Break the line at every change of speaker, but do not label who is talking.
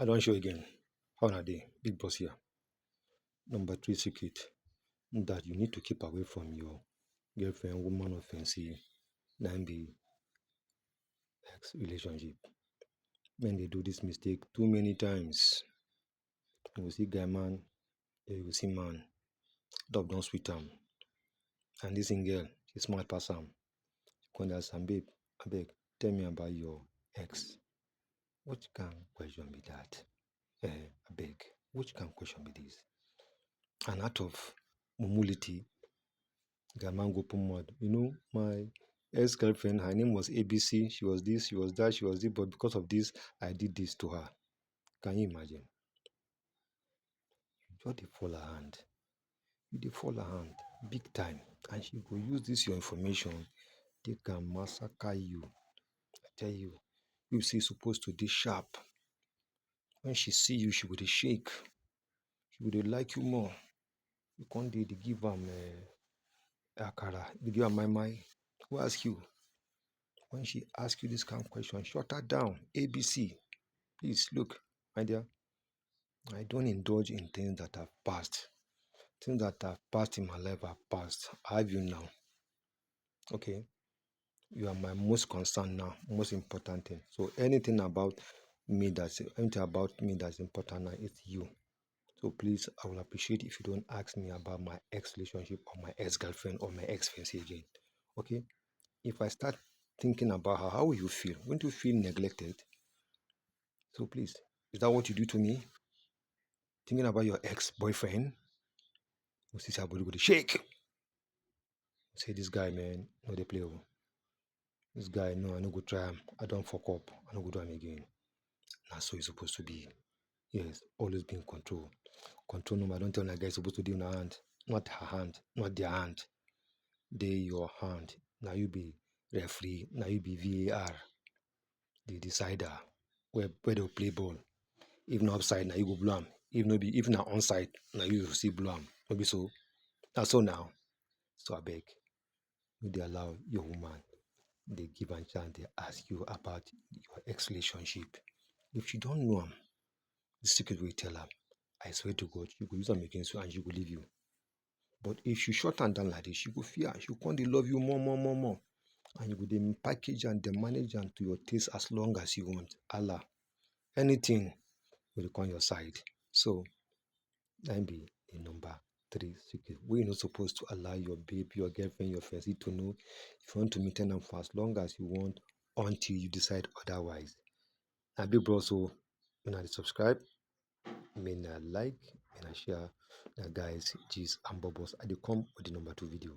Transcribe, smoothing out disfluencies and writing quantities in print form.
I don't show again. How na dey? Big boss here. Number three secret that you need to keep away from your girlfriend, woman, or fiancé, na be ex relationship. Men dey do this mistake too many times. You go see guy man, you go see man, dog don sweet am. And this girl, she smart pass am. Come dey ask am, babe, abeg, tell me about your ex. Which kind question be that? Abeg, which kind question be this? And out of humility, the man go put mouth. You know, my ex-girlfriend, her name was ABC. She was this, she was that, she was this, but because of this, I did this to her. Can you imagine? You just dey fall her hand. You dey fall her hand big time. And she go use this your information, they can massacre you. I tell you, you see, supposed to be sharp. When she see you, she go dey shake. She go dey like you more. You can't dey give am akara, dey give am my. Who ask you? When she ask you this kind of question, shut her down. ABC. Please look, my dear. I don't indulge in things that have passed. Things that have passed in my life have passed. I have you now. Okay. You are my most concern now, most important thing. So anything about me that's important now is you. So please, I will appreciate if you don't ask me about my ex relationship or my ex-girlfriend or my ex-fiancé again. Okay? If I start thinking about her, how will you feel? Won't you feel neglected? So please, is that what you do to me? Thinking about your ex-boyfriend? You see, her body go dey shake. Say this guy, man, no dey play. This guy, no, I no go try him. I don't fuck up. I no go do him again. That's so it's supposed to be. Yes, always be in control. Control number. Don't tell that guy supposed to do in her hand, not her hand, not their hand. They your hand. Now you be referee. Now you be VAR, the decider. Where they play ball. If not upside, now you go blow 'em. If not onside, now you will see blow 'em. Maybe so. That's so now. So I beg, you they allow your woman. They give a chance. They ask you about your ex relationship. If she don't know him, the secret will tell her. I swear to God, she will use them against you and she will leave you. But if she shut her down like this, she will fear. She will come to love you more. And you will then package and then manage and to your taste as long as you want. Allah, anything will come your side. So that be the number three secret. We're not supposed to allow your babe, your girlfriend, your fiancé to know if you want to maintain them for as long as you want until you decide otherwise. And big bro, so when I subscribe, may I like, may I share, guys, G's and bubbles. I come with the number two video.